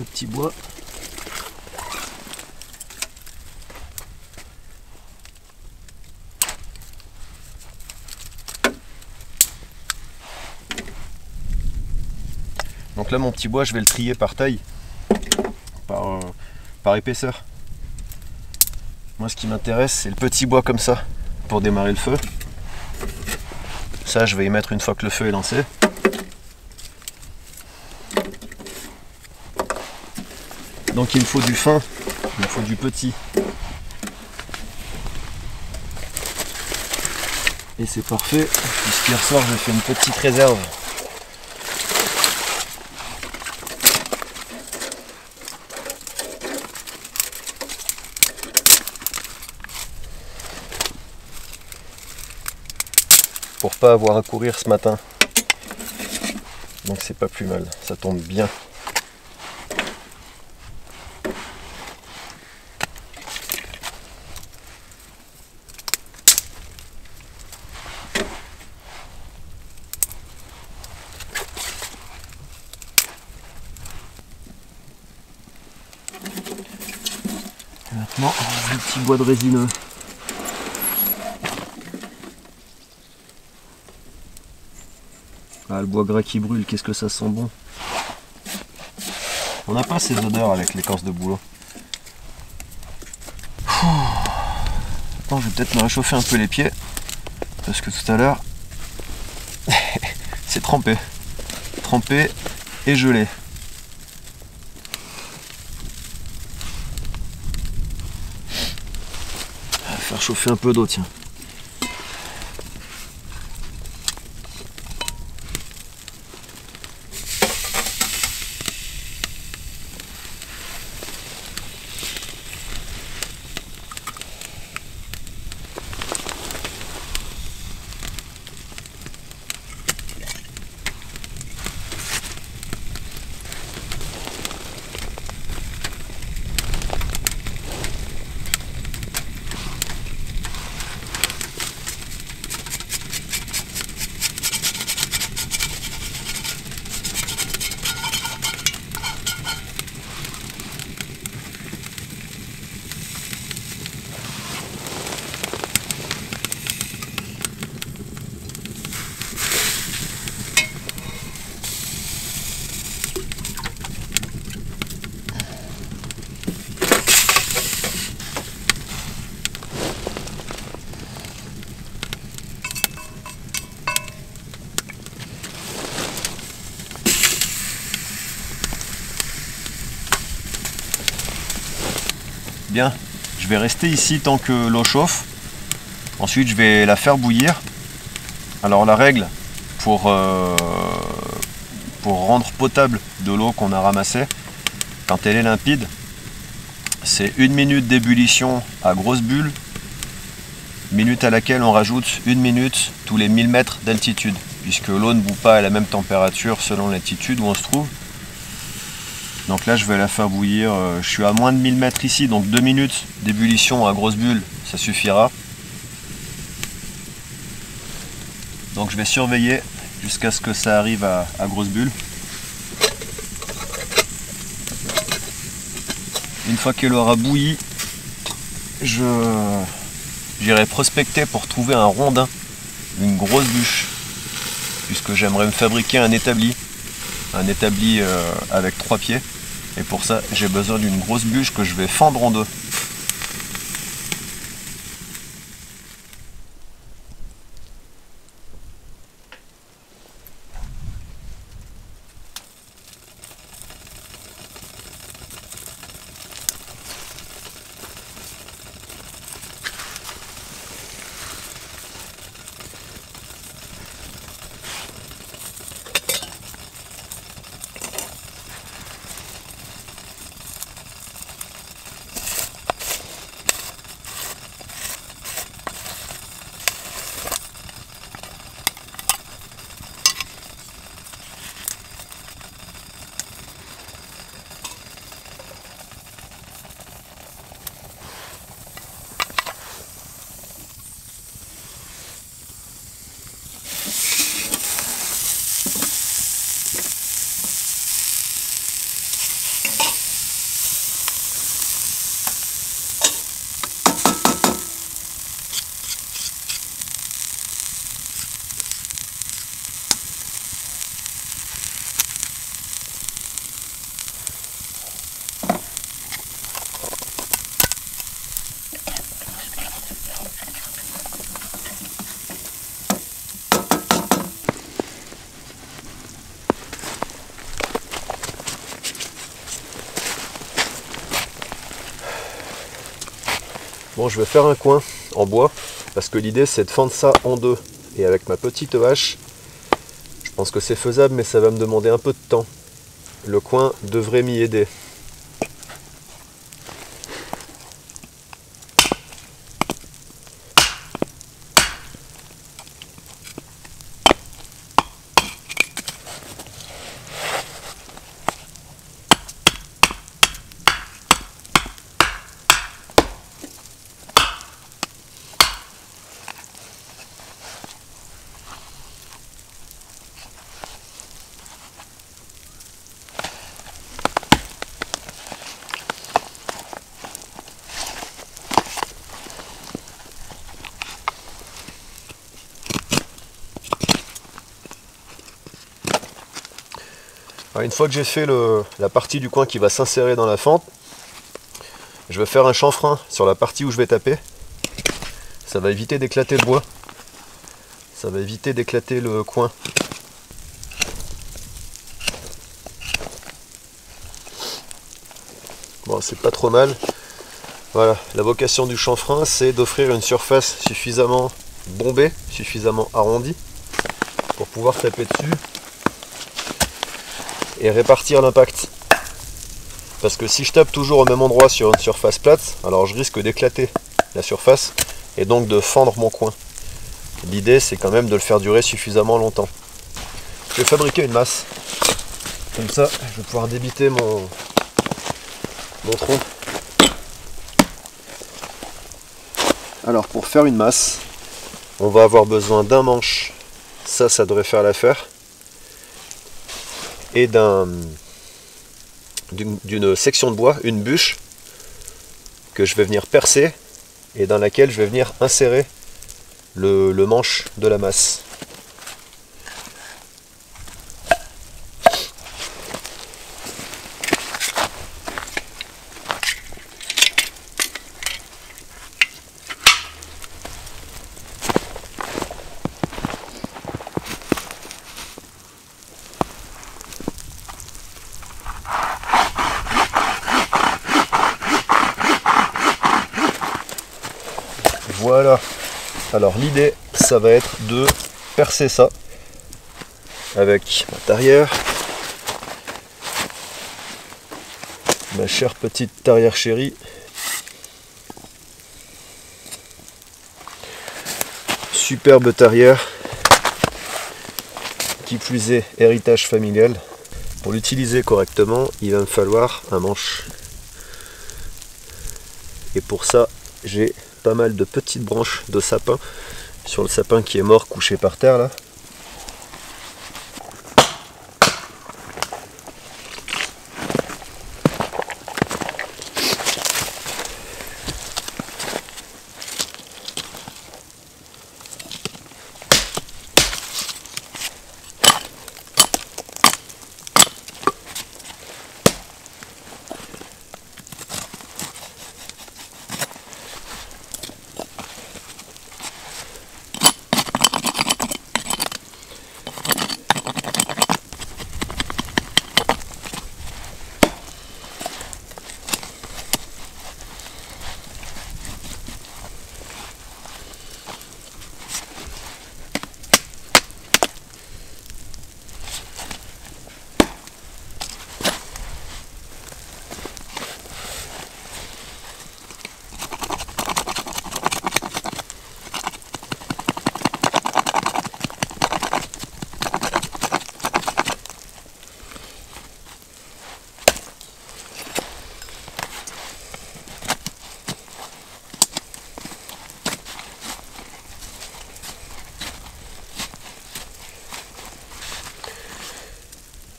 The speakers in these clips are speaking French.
le petit bois. Donc là mon petit bois je vais le trier par taille, par épaisseur. Moi ce qui m'intéresse c'est le petit bois comme ça pour démarrer le feu. Ça je vais y mettre une fois que le feu est lancé. Donc il me faut du fin, il me faut du petit. Et c'est parfait, puisqu'hier soir j'ai fait une petite réserve. Pour pas avoir à courir ce matin. Donc c'est pas plus mal, ça tombe bien. Et maintenant, le petit bois de résineux. Ah, le bois gras qui brûle, qu'est-ce que ça sent bon. On n'a pas ces odeurs avec l'écorce de bouleau. Attends, je vais peut-être me réchauffer un peu les pieds. Parce que tout à l'heure, c'est trempé. Trempé et gelé. On va faire chauffer un peu d'eau, tiens. Bien, je vais rester ici tant que l'eau chauffe. Ensuite, je vais la faire bouillir. Alors la règle pour rendre potable de l'eau qu'on a ramassée, quand elle est limpide, c'est 1 minute d'ébullition à grosse bulle, minute à laquelle on rajoute 1 minute tous les 1000 mètres d'altitude, puisque l'eau ne bout pas à la même température selon l'altitude où on se trouve. Donc là je vais la faire bouillir, je suis à moins de 1000 mètres ici, donc 2 minutes d'ébullition à grosse bulle, ça suffira. Donc je vais surveiller jusqu'à ce que ça arrive à grosse bulle. Une fois qu'elle aura bouilli, j'irai prospecter pour trouver un rondin, une grosse bûche, puisque j'aimerais me fabriquer un établi avec 3 pieds. Et pour ça, j'ai besoin d'une grosse bûche que je vais fendre en deux. Bon, je vais faire un coin en bois parce que l'idée c'est de fendre ça en deux. Et avec ma petite hache, je pense que c'est faisable, mais ça va me demander un peu de temps. Le coin devrait m'y aider. Alors, une fois que j'ai fait la partie du coin qui va s'insérer dans la fente, je vais faire un chanfrein sur la partie où je vais taper. Ça va éviter d'éclater le bois. Ça va éviter d'éclater le coin. Bon, c'est pas trop mal. Voilà, la vocation du chanfrein, c'est d'offrir une surface suffisamment bombée, suffisamment arrondie pour pouvoir taper dessus et répartir l'impact. Parce que si je tape toujours au même endroit sur une surface plate, alors je risque d'éclater la surface et donc de fendre mon coin. L'idée c'est quand même de le faire durer suffisamment longtemps. Je vais fabriquer une masse. Comme ça, je vais pouvoir débiter mon tronc. Alors pour faire une masse, on va avoir besoin d'un manche. Ça devrait faire l'affaire. Et d'une section de bois, une bûche, que je vais venir percer et dans laquelle je vais venir insérer le manche de la masse. Voilà, alors l'idée ça va être de percer ça avec ma tarière, ma chère petite tarière chérie. Superbe tarière, qui plus est héritage familial. Pour l'utiliser correctement, il va me falloir un manche. Et pour ça, j'ai pas mal de petites branches de sapin sur le sapin qui est mort couché par terre là.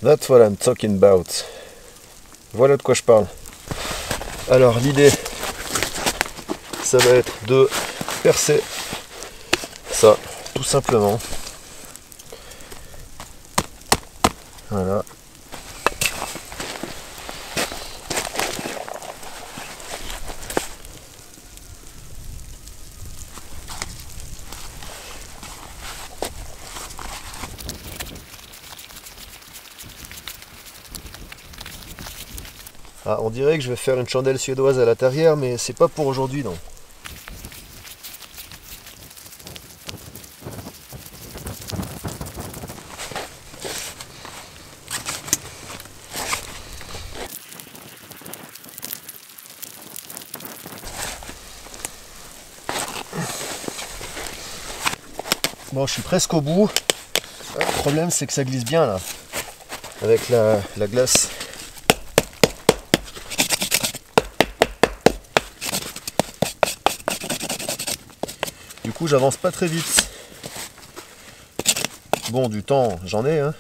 That's what I'm talking about. Voilà de quoi je parle. Alors l'idée, ça va être de percer ça, tout simplement. Voilà. Ah, on dirait que je vais faire une chandelle suédoise à la tarière, mais c'est pas pour aujourd'hui, non. Bon, je suis presque au bout. Le problème, c'est que ça glisse bien là, avec la glace. Du coup, j'avance pas très vite. Bon, du temps, j'en ai, hein.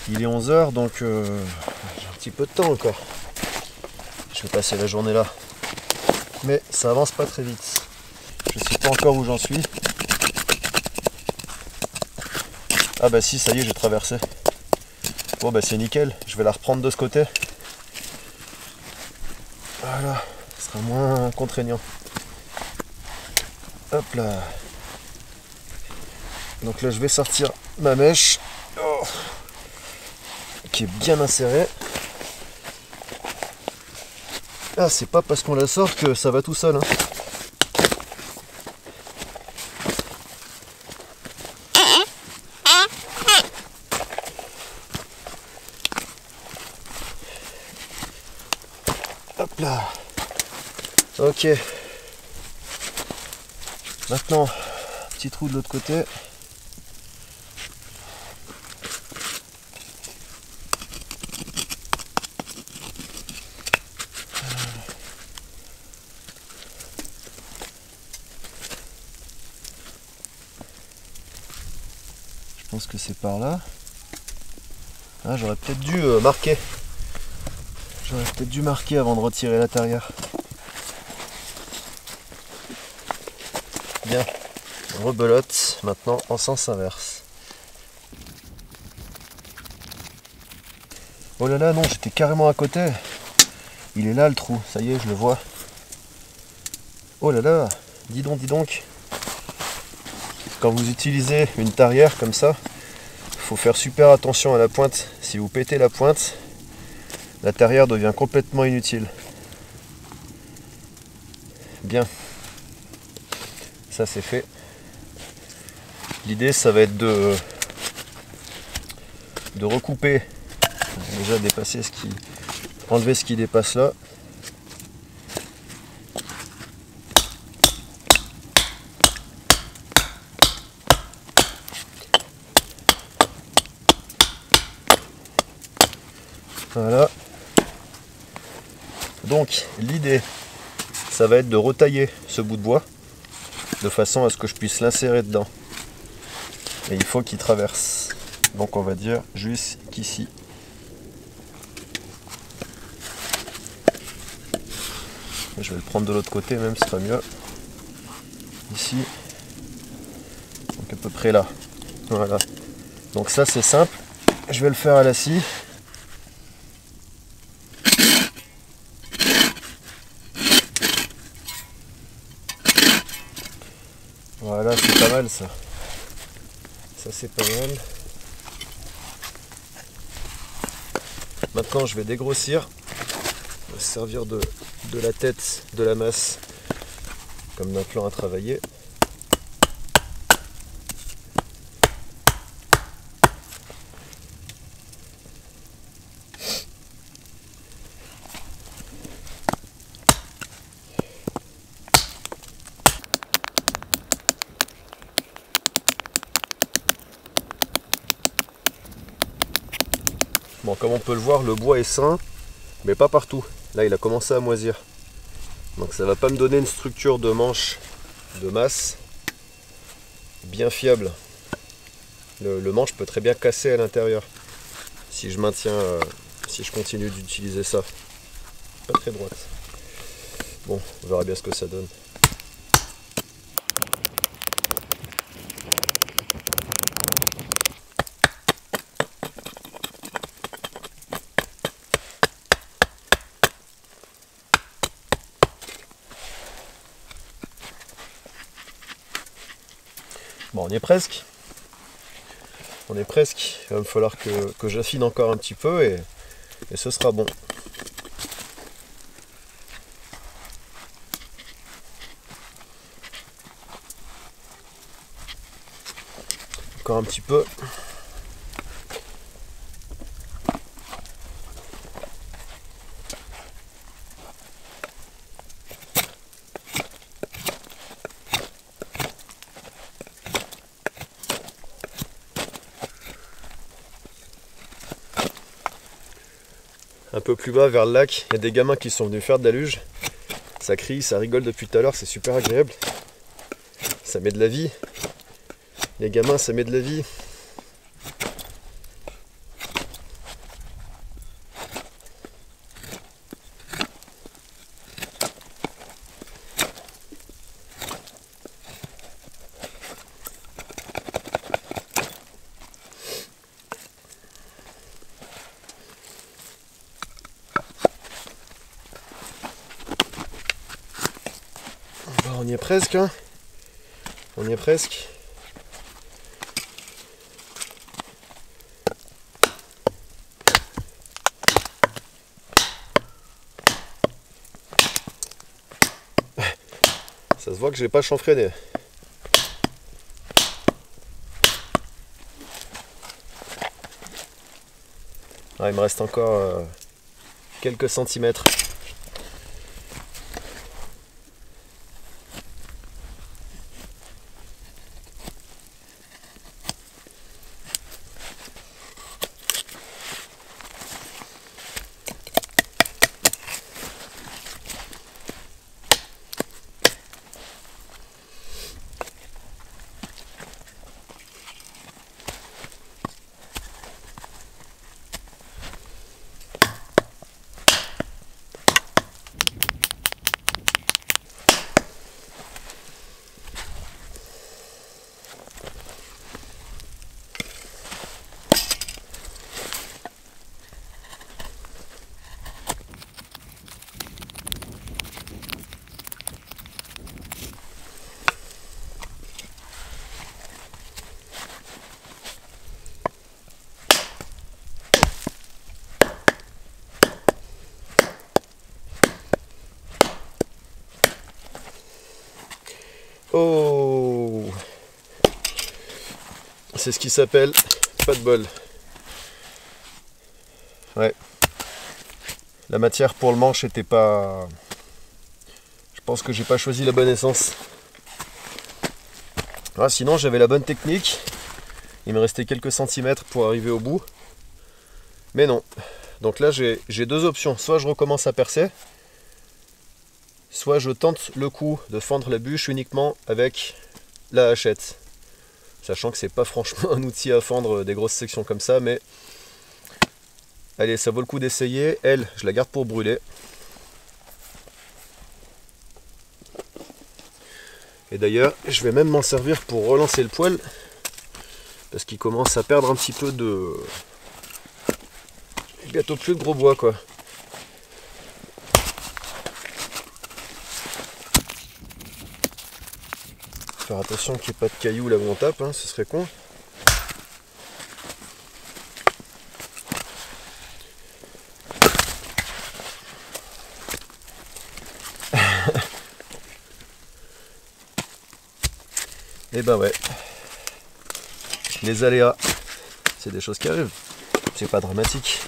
Il est 11 h, donc j'ai un petit peu de temps encore. Je vais passer la journée là. Mais ça avance pas très vite. Je sais pas encore où j'en suis. Ah bah si, ça y est, j'ai traversé. Bon bah c'est nickel, je vais la reprendre de ce côté. Voilà, ce sera moins contraignant. Hop là. Donc là je vais sortir ma mèche. Oh, qui est bien insérée. Ah, c'est pas parce qu'on la sort que ça va tout seul, hein. Hop là. Ok. Maintenant, petit trou de l'autre côté. Je pense que c'est par là. Ah, j'aurais peut-être dû marquer. J'aurais peut-être dû marquer avant de retirer la tarière. Bien. Rebelote maintenant en sens inverse. Oh là là, non, j'étais carrément à côté. Il est là le trou, ça y est, je le vois. Oh là là, dis donc. Quand vous utilisez une tarière comme ça, il faut faire super attention à la pointe. Si vous pétez la pointe, la tarière devient complètement inutile. Bien. Ça c'est fait. L'idée ça va être de recouper. Déjà dépasser enlever ce qui dépasse là. Voilà. Donc l'idée ça va être de retailler ce bout de bois de façon à ce que je puisse l'insérer dedans. Et il faut qu'il traverse. Donc on va dire jusqu'ici. Je vais le prendre de l'autre côté même, ce sera mieux. Ici. Donc à peu près là. Voilà. Donc ça c'est simple. Je vais le faire à la scie. Voilà, c'est pas mal ça. Ça c'est pas mal. Maintenant je vais dégrossir. On va se servir de la tête de la masse comme d'un plan à travailler. Bon, comme on peut le voir, le bois est sain, mais pas partout. Là, il a commencé à moisir. Donc ça va pas me donner une structure de manche de masse bien fiable. Le manche peut très bien casser à l'intérieur si je maintiens, si je continue d'utiliser ça. Pas très droite. Bon, on verra bien ce que ça donne. Bon, on y est presque. On est presque. Il va me falloir que j'affine encore un petit peu et ce sera bon. Encore un petit peu. un peu plus bas vers le lac, il y a des gamins qui sont venus faire de la luge. Ça crie, ça rigole depuis tout à l'heure, c'est super agréable. Ça met de la vie. Les gamins, ça met de la vie. On y est presque, hein. On y est presque. Ça se voit que j'ai pas chanfreiné. Ah, il me reste encore quelques centimètres. Oh, c'est ce qui s'appelle pas de bol. Ouais. La matière pour le manche était pas... Je pense que j'ai pas choisi la bonne essence. Ah, sinon j'avais la bonne technique. Il me restait quelques centimètres pour arriver au bout. Mais non. Donc là j'ai deux options. Soit je recommence à percer, soit je tente le coup de fendre la bûche uniquement avec la hachette. Sachant que c'est pas franchement un outil à fendre des grosses sections comme ça, mais allez, ça vaut le coup d'essayer. Elle, je la garde pour brûler. Et d'ailleurs, je vais même m'en servir pour relancer le poêle, parce qu'il commence à perdre un petit peu de... Bientôt plus de gros bois, quoi. Faire attention qu'il n'y ait pas de cailloux là où on tape, hein, ce serait con. Et ben ouais, les aléas, c'est des choses qui arrivent, c'est pas dramatique.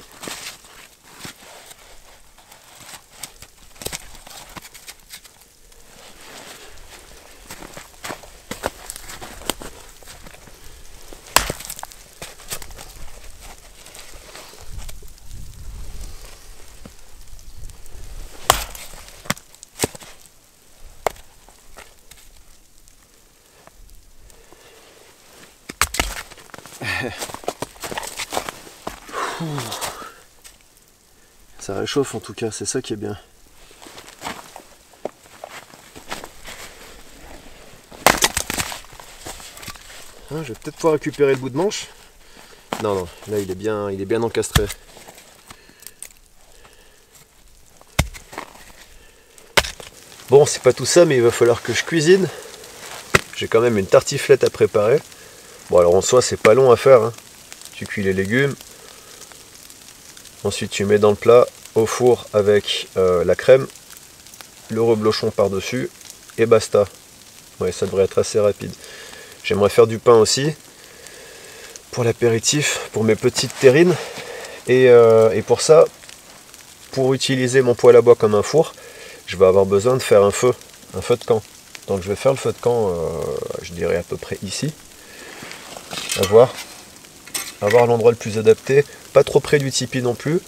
Ça réchauffe en tout cas, c'est ça qui est bien. Ah, je vais peut-être pouvoir récupérer le bout de manche. Non, non, là il est bien encastré. Bon, c'est pas tout ça, mais il va falloir que je cuisine. J'ai quand même une tartiflette à préparer. Bon, alors en soi, c'est pas long à faire, hein. Tu cuis les légumes. Ensuite, tu mets dans le plat, au four avec la crème, le reblochon par-dessus, et basta. Ouais, ça devrait être assez rapide. J'aimerais faire du pain aussi, pour l'apéritif, pour mes petites terrines. Et pour ça, pour utiliser mon poêle à bois comme un four, je vais avoir besoin de faire un feu de camp. Donc je vais faire le feu de camp, je dirais à peu près ici. À voir l'endroit le plus adapté, pas trop près du tipi non plus,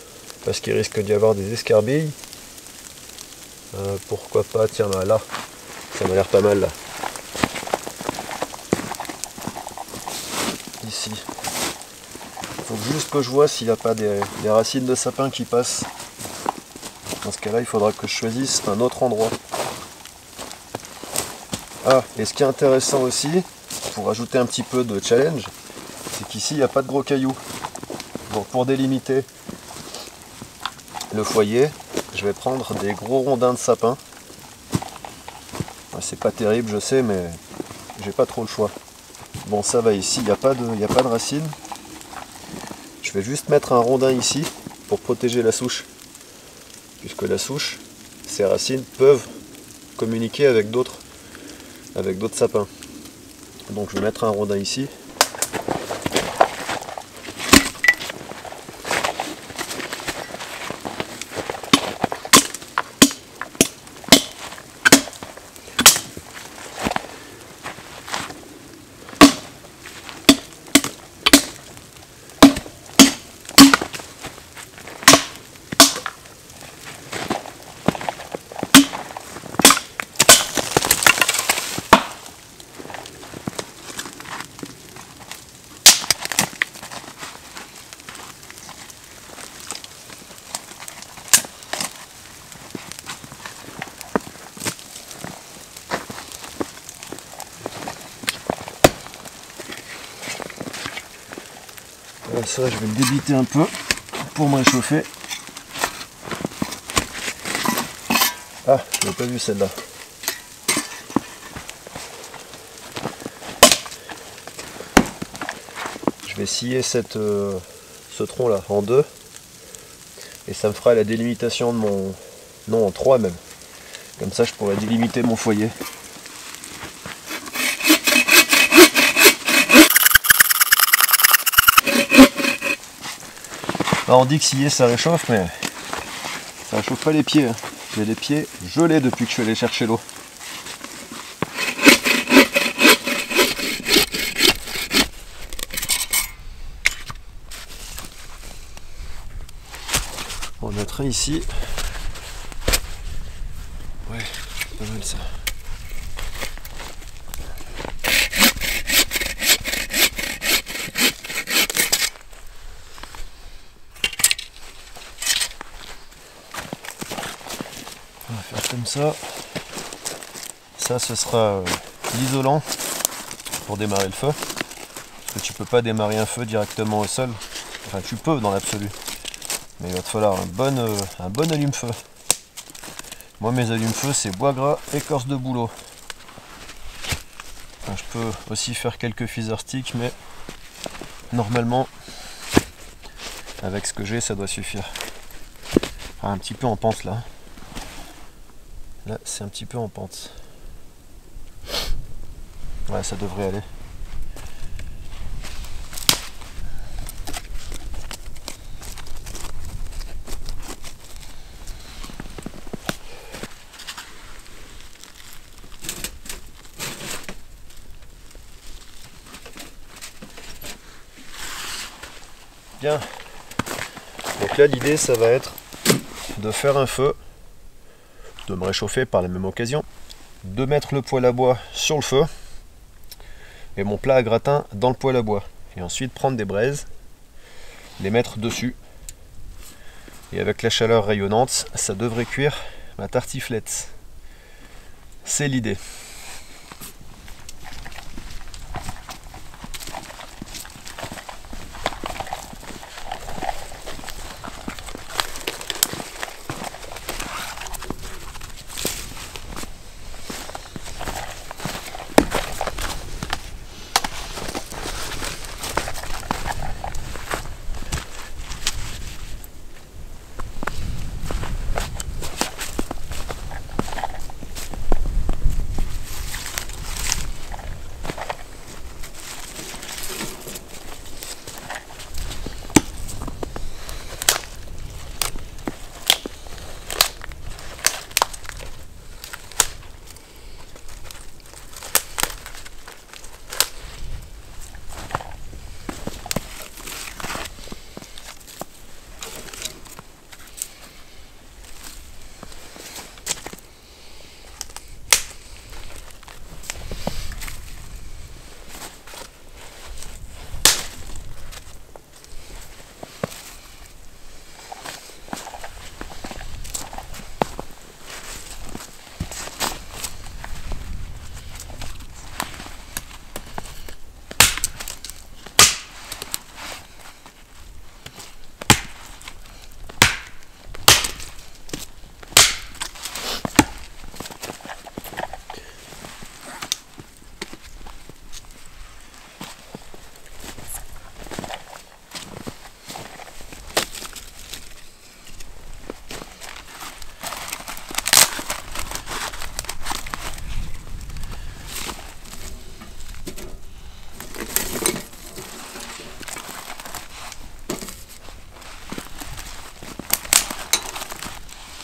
parce qu'il risque d'y avoir des escarbilles. Pourquoi pas, tiens là, ça m'a l'air pas mal là. Ici. Il faut juste que je vois s'il n'y a pas des racines de sapin qui passent. Dans ce cas-là, il faudra que je choisisse un autre endroit. Ah, et ce qui est intéressant aussi, pour ajouter un petit peu de challenge, c'est qu'ici, il n'y a pas de gros cailloux. Donc pour délimiter le foyer, je vais prendre des gros rondins de sapin. C'est pas terrible, je sais, mais j'ai pas trop le choix. Bon, ça va ici, il n'y a pas de racines. Je vais juste mettre un rondin ici pour protéger la souche. Puisque la souche, ses racines peuvent communiquer avec d'autres sapins. Donc je vais mettre un rondin ici. Ça, je vais le débiter un peu pour me réchauffer. Ah, je n'ai pas vu celle-là. Je vais scier ce tronc-là en deux. Et ça me fera la délimitation de mon... Non, en trois même. Comme ça, je pourrais délimiter mon foyer. Alors on dit que scier ça réchauffe, mais ça réchauffe pas les pieds. J'ai les pieds gelés depuis que je suis allé chercher l'eau. On mettra ici. Ouais, pas mal ça. On va faire comme ça. Ça, ce sera l'isolant pour démarrer le feu. Parce que tu peux pas démarrer un feu directement au sol. Enfin, tu peux dans l'absolu. Mais il va te falloir un bon allume-feu. Moi, mes allume-feu, c'est bois gras, écorce de bouleau. Enfin, je peux aussi faire quelques feather sticks, mais normalement, avec ce que j'ai, ça doit suffire. Enfin, un petit peu en pente là. Là, c'est un petit peu en pente. Ouais, ça devrait aller. Bien. Donc là, l'idée, ça va être de faire un feu, de me réchauffer par la même occasion, de mettre le poêle à bois sur le feu et mon plat à gratin dans le poêle à bois. Et ensuite prendre des braises, les mettre dessus. Et avec la chaleur rayonnante, ça devrait cuire ma tartiflette. C'est l'idée.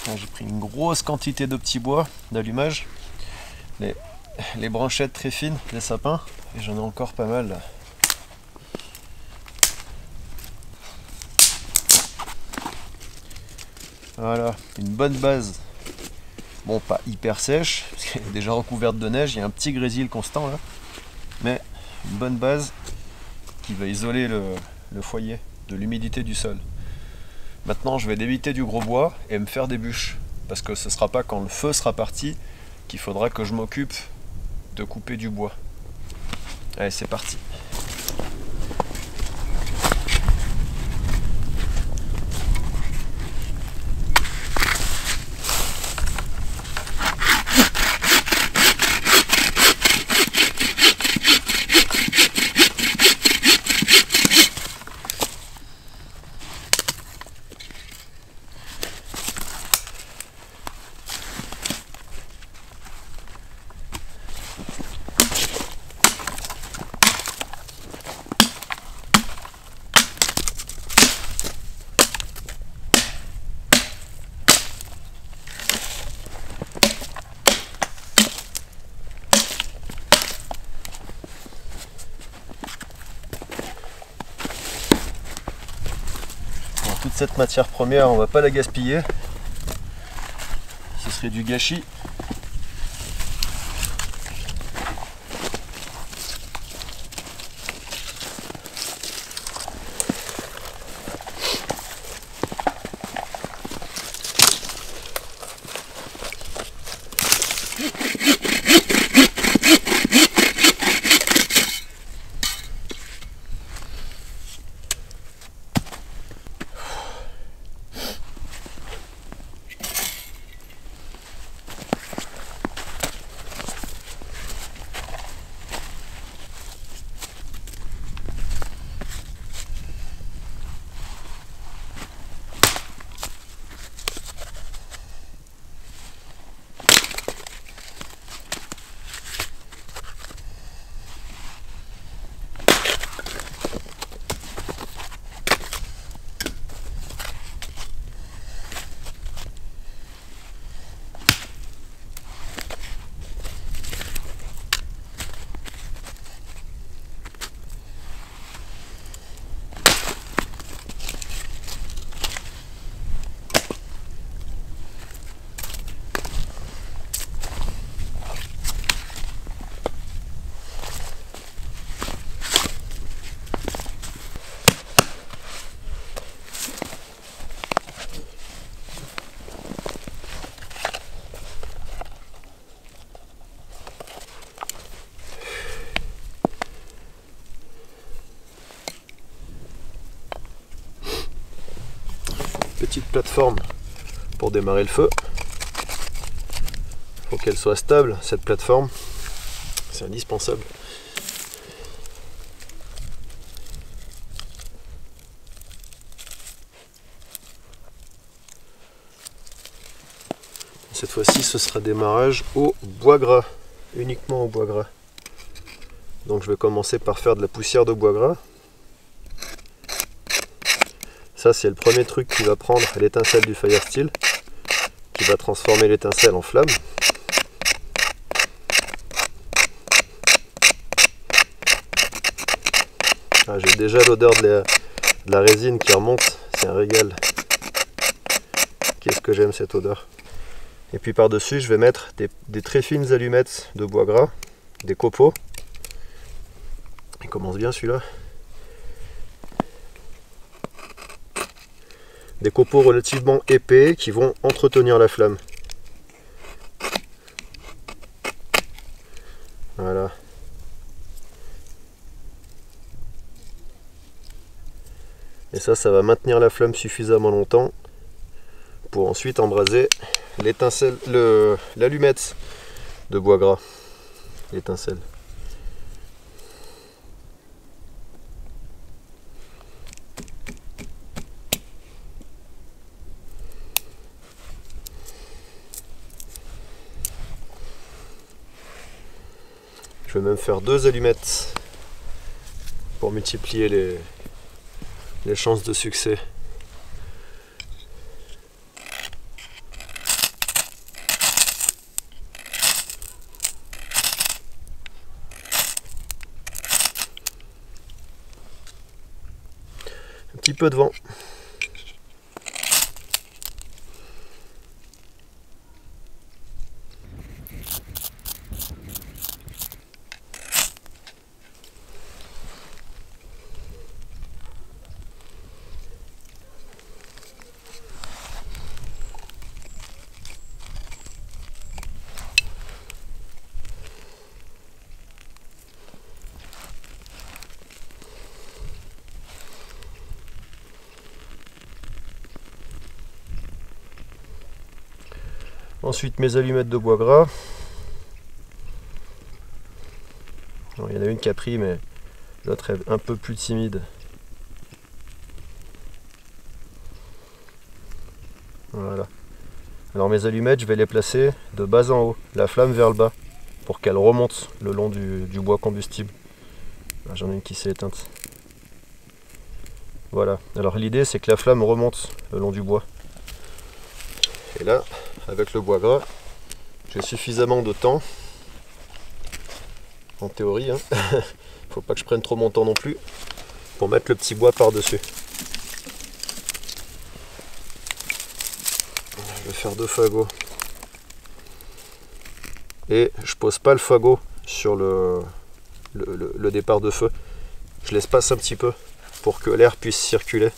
J'ai pris une grosse quantité de petits bois d'allumage, les branchettes très fines, les sapins, et j'en ai encore pas mal là. Voilà, une bonne base. Bon, pas hyper sèche, parce qu'elle est déjà recouverte de neige, il y a un petit grésil constant là, mais une bonne base qui va isoler le foyer de l'humidité du sol. Maintenant, je vais débiter du gros bois et me faire des bûches, parce que ce ne sera pas quand le feu sera parti qu'il faudra que je m'occupe de couper du bois. Allez, c'est parti. Toute cette matière première, on va pas la gaspiller, ce serait du gâchis. Petite plateforme pour démarrer le feu. Il faut qu'elle soit stable, cette plateforme, c'est indispensable. Cette fois-ci, ce sera démarrage au bois gras, uniquement au bois gras. Donc je vais commencer par faire de la poussière de bois gras. Ça, c'est le premier truc qui va prendre l'étincelle du fire steel, qui va transformer l'étincelle en flamme. Ah, j'ai déjà l'odeur de la résine qui remonte, c'est un régal. Qu'est-ce que j'aime cette odeur. Et puis par-dessus, je vais mettre des très fines allumettes de bois gras, des copeaux. Il commence bien celui-là. Des copeaux relativement épais qui vont entretenir la flamme. Voilà. Et ça va maintenir la flamme suffisamment longtemps pour ensuite embraser l'étincelle, l'allumette de bois gras, l'étincelle. Je vais même faire 2 allumettes pour multiplier les chances de succès. petit peu de vent. Ensuite mes allumettes de bois gras. Alors, il y en a une qui a pris mais l'autre est un peu plus timide. Voilà. Alors mes allumettes, je vais les placer de bas en haut, la flamme vers le bas, pour qu'elle remonte le long du bois combustible. J'en ai une qui s'est éteinte. Voilà. Alors l'idée c'est que la flamme remonte le long du bois. Et là, avec le bois gras, j'ai suffisamment de temps, en théorie, hein. Faut pas que je prenne trop mon temps non plus, pour mettre le petit bois par-dessus. Je vais faire 2 fagots. Et je pose pas le fagot sur le départ de feu. Je l'espace un petit peu pour que l'air puisse circuler.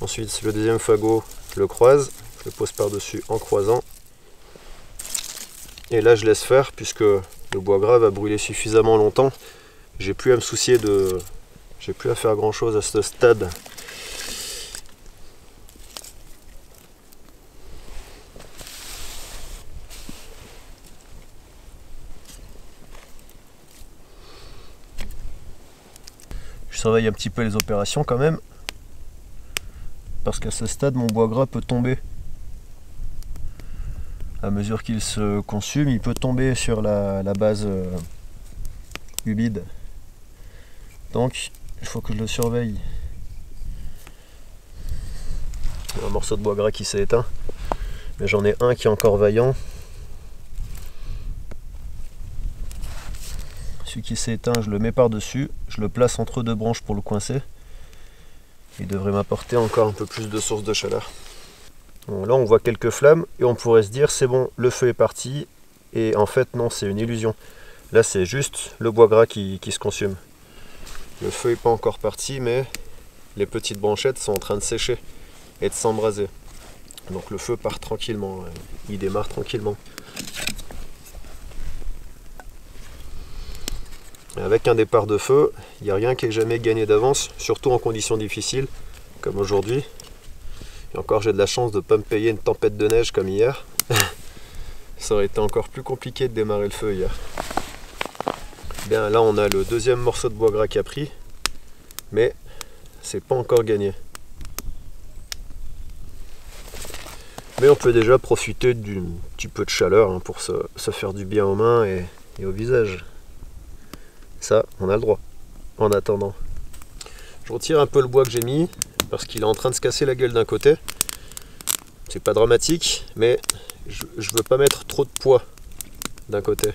Ensuite, le deuxième fagot, je le croise. Je le pose par-dessus en croisant. Et là, je laisse faire puisque le bois gras va brûler suffisamment longtemps. J'ai plus à me soucier de... J'ai plus à faire grand-chose à ce stade. Je surveille un petit peu les opérations quand même. Parce qu'à ce stade, mon bois gras peut tomber. À mesure qu'il se consume, il peut tomber sur la base humide. Donc, il faut que je le surveille. Un morceau de bois gras qui s'est éteint. Mais j'en ai un qui est encore vaillant. Celui qui s'est éteint, je le mets par-dessus. Je le place entre 2 branches pour le coincer. Il devrait m'apporter encore un peu plus de source de chaleur. Bon, là on voit quelques flammes et on pourrait se dire c'est bon, le feu est parti, et en fait non, c'est une illusion. Là c'est juste le bois gras qui se consume. Le feu n'est pas encore parti, mais les petites branchettes sont en train de sécher et de s'embraser. Donc le feu part tranquillement, il démarre tranquillement. Avec un départ de feu, il n'y a rien qui est jamais gagné d'avance, surtout en conditions difficiles, comme aujourd'hui. Et encore, j'ai de la chance de ne pas me payer une tempête de neige comme hier. Ça aurait été encore plus compliqué de démarrer le feu hier. Bien, là, on a le deuxième morceau de bois gras qui a pris, mais c'est pas encore gagné. Mais on peut déjà profiter d'un petit peu de chaleur hein, pour se faire du bien aux mains et au visage. Ça, on a le droit. En attendant, je retire un peu le bois que j'ai mis, parce qu'il est en train de se casser la gueule d'un côté. C'est pas dramatique, mais je veux pas mettre trop de poids d'un côté,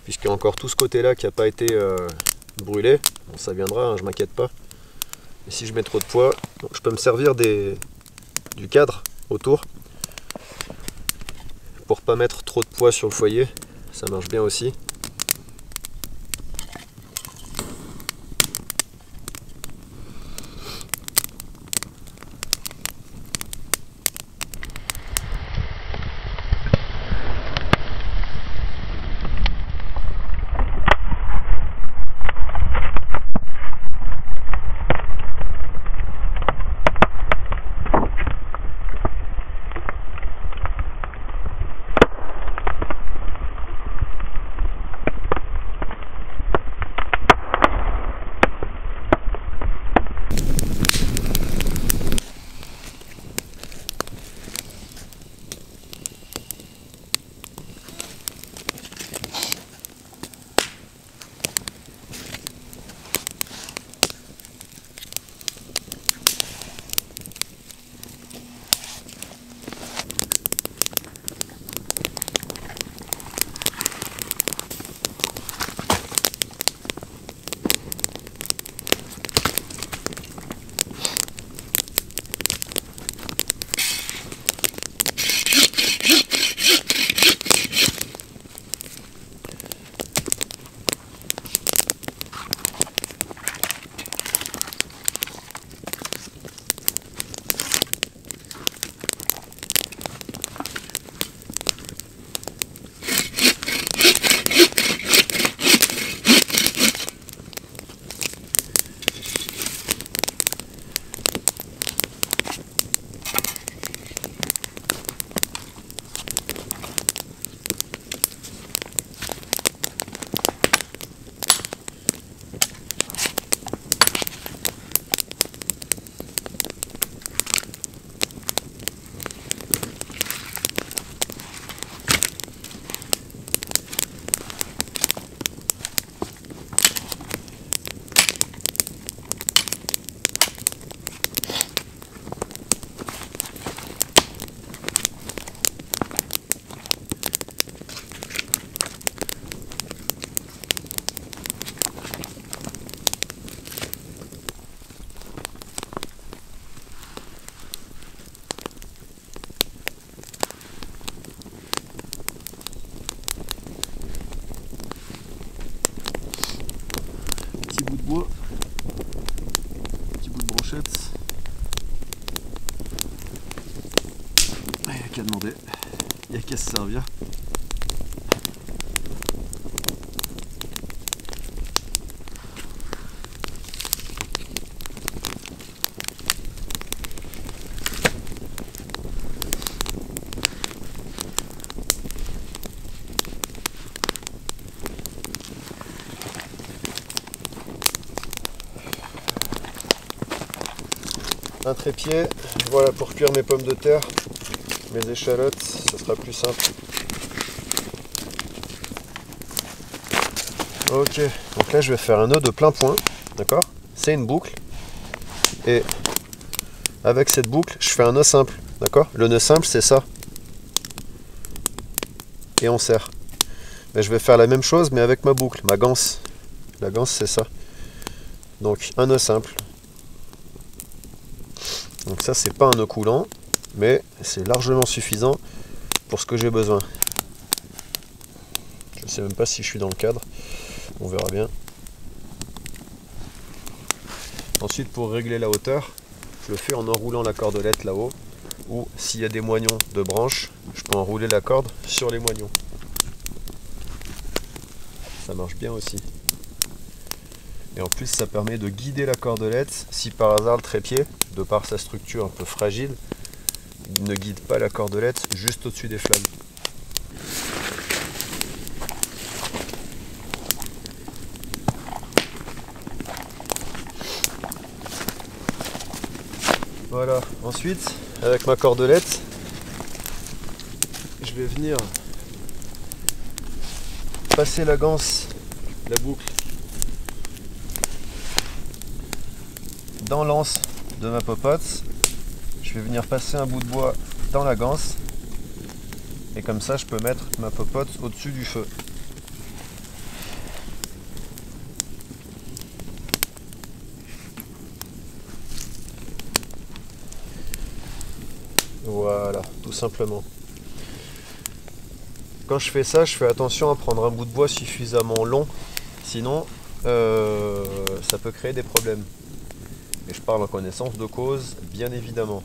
puisqu'il y a encore tout ce côté là qui n'a pas été brûlé. Bon, ça viendra, hein, je m'inquiète pas. Et si je mets trop de poids, donc je peux me servir du cadre autour pour pas mettre trop de poids sur le foyer. Ça marche bien aussi. qu'à demander, il n'y a qu'à se servir. Un trépied, voilà, pour cuire mes pommes de terre, mes échalotes, ce sera plus simple. Ok, donc là je vais faire un nœud de plein point, d'accord? C'est une boucle, et avec cette boucle, je fais un nœud simple, d'accord? Le nœud simple, c'est ça. Et on serre. Mais je vais faire la même chose, mais avec ma boucle, ma ganse. La ganse, c'est ça. Donc, un nœud simple. Donc ça, c'est pas un nœud coulant, mais c'est largement suffisant pour ce que j'ai besoin. Je sais même pas si je suis dans le cadre. On verra bien. Ensuite, pour régler la hauteur, je le fais en enroulant la cordelette là-haut, ou s'il y a des moignons de branches, je peux enrouler la corde sur les moignons. Ça marche bien aussi. Et en plus, ça permet de guider la cordelette si par hasard le trépied, de par sa structure un peu fragile, ne guide pas la cordelette juste au-dessus des flammes. Voilà, ensuite, avec ma cordelette, je vais venir passer la ganse, la boucle, dans l'anse de ma popote. Je vais venir passer un bout de bois dans la ganse, et comme ça je peux mettre ma popote au-dessus du feu. Voilà, tout simplement. Quand je fais ça, je fais attention à prendre un bout de bois suffisamment long, sinon ça peut créer des problèmes. Et je parle en connaissance de cause, bien évidemment.